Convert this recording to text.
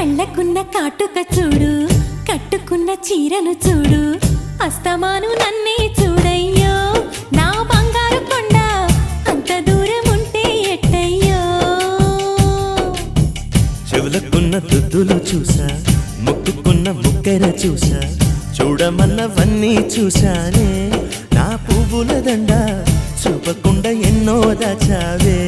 కళ్ళకున్న కాటుక చూడు, కట్టుకున్న చీరను చూడు, అస్తమాను నన్నే చూడయ్యో నా బంగారు కొండ, అంత దూరం ఉంటే ఎట్టయ్యో. చెవులకున్న దుద్దులు చూసా, ముక్కుకున్న ముక్కెర చూసా, చూడమన్నవన్నీ చూశానే. నా పువ్వుల దండ చూపకుండా ఎన్నో దాచావే.